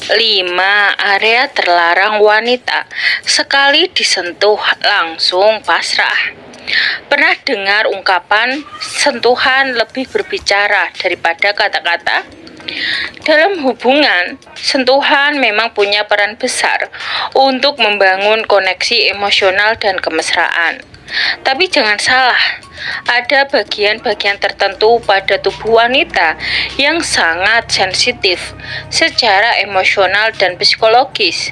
5. Area terlarang wanita. Sekali disentuh langsung pasrah. Pernah dengar ungkapan sentuhan lebih berbicara daripada kata-kata? Dalam hubungan, sentuhan memang punya peran besar untuk membangun koneksi emosional dan kemesraan. Tapi jangan salah, ada bagian-bagian tertentu pada tubuh wanita yang sangat sensitif secara emosional dan psikologis.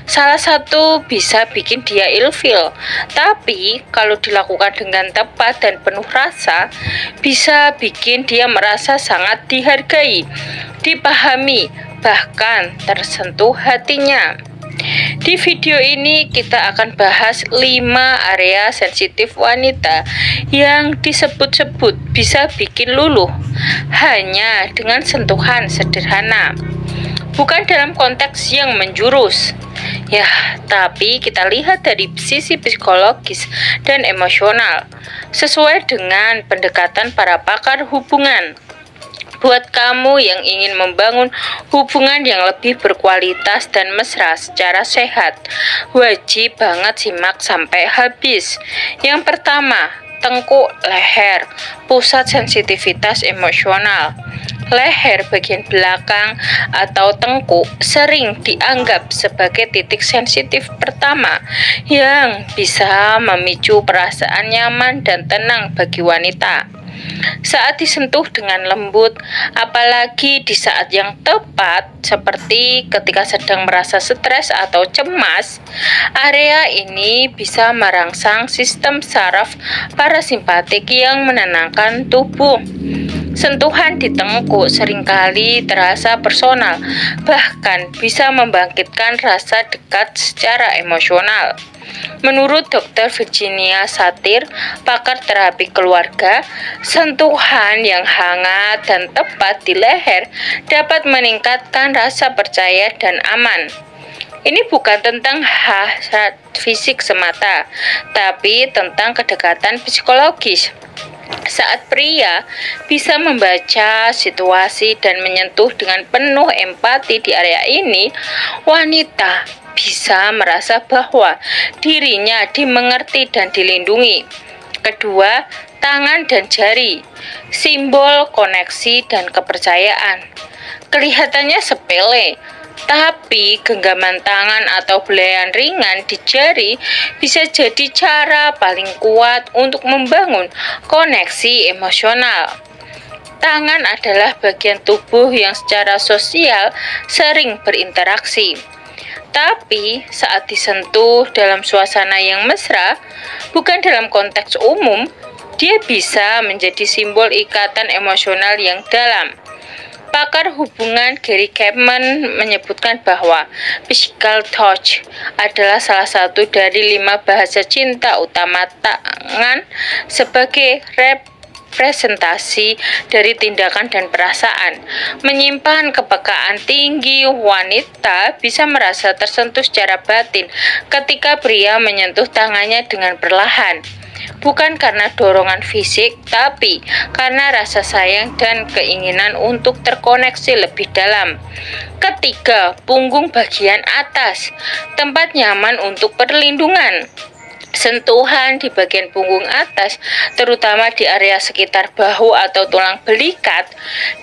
Salah satu bisa bikin dia ilfil, tapi kalau dilakukan dengan tepat dan penuh rasa, bisa bikin dia merasa sangat dihargai, dipahami, bahkan tersentuh hatinya. Di video ini kita akan bahas 5 area sensitif wanita yang disebut-sebut bisa bikin luluh hanya dengan sentuhan sederhana. Bukan dalam konteks yang menjurus, ya, tapi kita lihat dari sisi psikologis dan emosional, sesuai dengan pendekatan para pakar hubungan. Buat kamu yang ingin membangun hubungan yang lebih berkualitas dan mesra secara sehat, wajib banget simak sampai habis. Yang pertama, tengkuk leher, pusat sensitivitas emosional. Leher bagian belakang atau tengkuk sering dianggap sebagai titik sensitif pertama yang bisa memicu perasaan nyaman dan tenang bagi wanita. Saat disentuh dengan lembut, apalagi di saat yang tepat, seperti ketika sedang merasa stres atau cemas, area ini bisa merangsang sistem saraf parasimpatik yang menenangkan tubuh. Sentuhan di tengkuk seringkali terasa personal, bahkan bisa membangkitkan rasa dekat secara emosional. Menurut Dr. Virginia Satir, pakar terapi keluarga, sentuhan yang hangat dan tepat di leher dapat meningkatkan rasa percaya dan aman. Ini bukan tentang hasrat fisik semata, tapi tentang kedekatan psikologis. Saat pria bisa membaca situasi dan menyentuh dengan penuh empati di area ini, wanita bisa merasa bahwa dirinya dimengerti dan dilindungi. Kedua, tangan dan jari, simbol koneksi dan kepercayaan. Kelihatannya sepele, tapi genggaman tangan atau belayan ringan di jari bisa jadi cara paling kuat untuk membangun koneksi emosional. Tangan adalah bagian tubuh yang secara sosial sering berinteraksi. Tapi saat disentuh dalam suasana yang mesra, bukan dalam konteks umum, dia bisa menjadi simbol ikatan emosional yang dalam. Pakar hubungan Gary Chapman menyebutkan bahwa physical touch adalah salah satu dari 5 bahasa cinta utama tangan sebagai representasi dari tindakan dan perasaan. Menyimpan kepekaan tinggi, wanita bisa merasa tersentuh secara batin ketika pria menyentuh tangannya dengan perlahan. Bukan karena dorongan fisik, tapi karena rasa sayang dan keinginan untuk terkoneksi lebih dalam. Ketiga, punggung bagian atas, tempat nyaman untuk perlindungan. Sentuhan di bagian punggung atas, terutama di area sekitar bahu atau tulang belikat,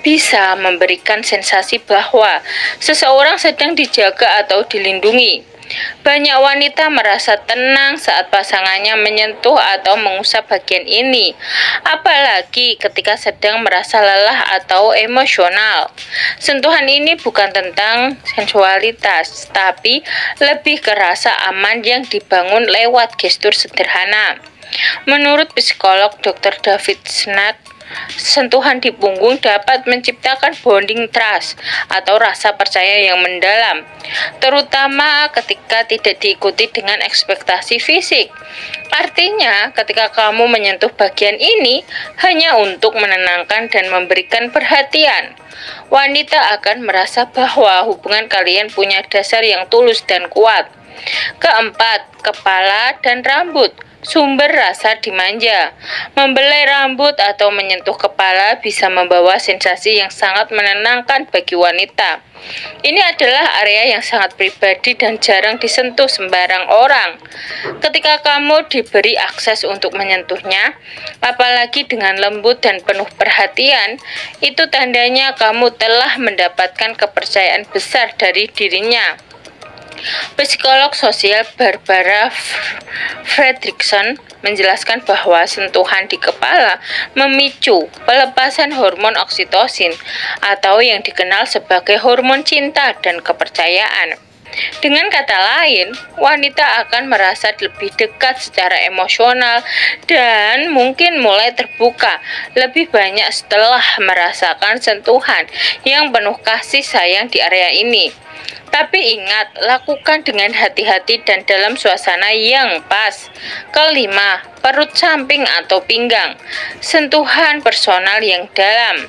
bisa memberikan sensasi bahwa seseorang sedang dijaga atau dilindungi. Banyak wanita merasa tenang saat pasangannya menyentuh atau mengusap bagian ini, apalagi ketika sedang merasa lelah atau emosional. Sentuhan ini bukan tentang sensualitas, tapi lebih ke rasa aman yang dibangun lewat gestur sederhana. Menurut psikolog Dr. David Snat, sentuhan di punggung dapat menciptakan bonding trust atau rasa percaya yang mendalam, terutama ketika tidak diikuti dengan ekspektasi fisik. Artinya, ketika kamu menyentuh bagian ini hanya untuk menenangkan dan memberikan perhatian, wanita akan merasa bahwa hubungan kalian punya dasar yang tulus dan kuat. Keempat, kepala dan rambut. sumber rasa dimanja. Membelai rambut atau menyentuh kepala bisa membawa sensasi yang sangat menenangkan bagi wanita. Ini adalah area yang sangat pribadi dan jarang disentuh sembarang orang. Ketika kamu diberi akses untuk menyentuhnya, apalagi dengan lembut dan penuh perhatian, itu tandanya kamu telah mendapatkan kepercayaan besar dari dirinya. Psikolog sosial Barbara Fredrickson menjelaskan bahwa sentuhan di kepala memicu pelepasan hormon oksitosin atau yang dikenal sebagai hormon cinta dan kepercayaan. Dengan kata lain, wanita akan merasa lebih dekat secara emosional dan mungkin mulai terbuka lebih banyak setelah merasakan sentuhan yang penuh kasih sayang di area ini. Tapi ingat, lakukan dengan hati-hati dan dalam suasana yang pas. Kelima, perut samping atau pinggang. Sentuhan personal yang dalam.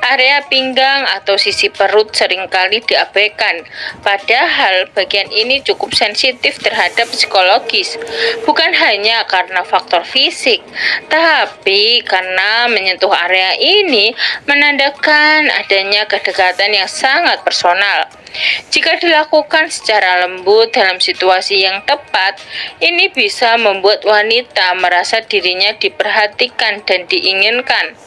Area pinggang atau sisi perut seringkali diabaikan, padahal bagian ini cukup sensitif terhadap psikologis, bukan hanya karena faktor fisik, tapi karena menyentuh area ini menandakan adanya kedekatan yang sangat personal. Jika dilakukan secara lembut dalam situasi yang tepat, ini bisa membuat wanita merasa dirinya diperhatikan dan diinginkan.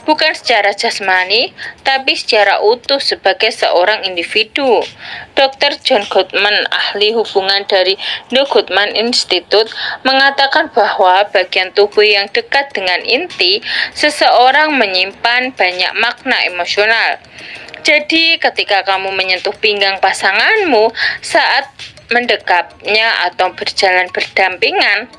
Bukan secara jasmani, tapi secara utuh sebagai seorang individu. Dr. John Gottman, ahli hubungan dari The Gottman Institute, mengatakan bahwa bagian tubuh yang dekat dengan inti seseorang menyimpan banyak makna emosional. Jadi, ketika kamu menyentuh pinggang pasanganmu saat mendekapnya atau berjalan berdampingan,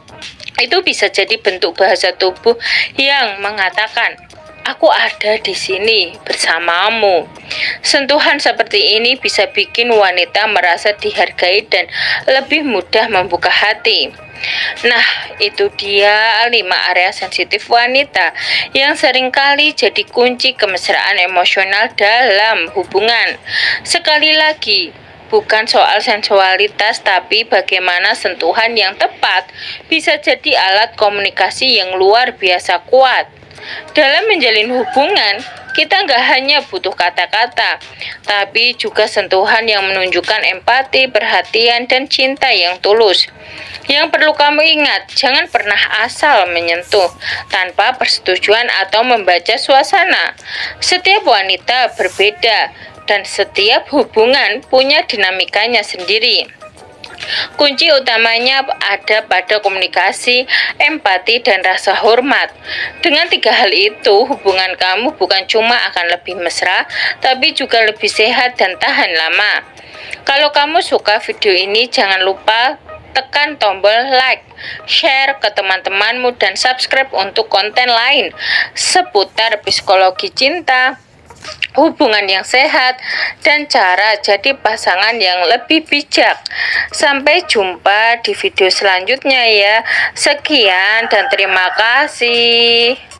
itu bisa jadi bentuk bahasa tubuh yang mengatakan, "Aku ada di sini bersamamu." Sentuhan seperti ini bisa bikin wanita merasa dihargai dan lebih mudah membuka hati. Nah, itu dia 5 area sensitif wanita yang seringkali jadi kunci kemesraan emosional dalam hubungan. Sekali lagi, bukan soal sensualitas, tapi bagaimana sentuhan yang tepat bisa jadi alat komunikasi yang luar biasa kuat. Dalam menjalin hubungan, kita nggak hanya butuh kata-kata, tapi juga sentuhan yang menunjukkan empati, perhatian, dan cinta yang tulus. Yang perlu kamu ingat, jangan pernah asal menyentuh tanpa persetujuan atau membaca suasana. Setiap wanita berbeda, dan setiap hubungan punya dinamikanya sendiri. Kunci utamanya ada pada komunikasi, empati, dan rasa hormat. Dengan 3 hal itu, hubungan kamu bukan cuma akan lebih mesra, tapi juga lebih sehat dan tahan lama. Kalau kamu suka video ini, jangan lupa tekan tombol like, share ke teman-temanmu, dan subscribe untuk konten lain seputar psikologi cinta, hubungan yang sehat, dan cara jadi pasangan yang lebih bijak. Sampai jumpa di video selanjutnya ya. Sekian dan terima kasih.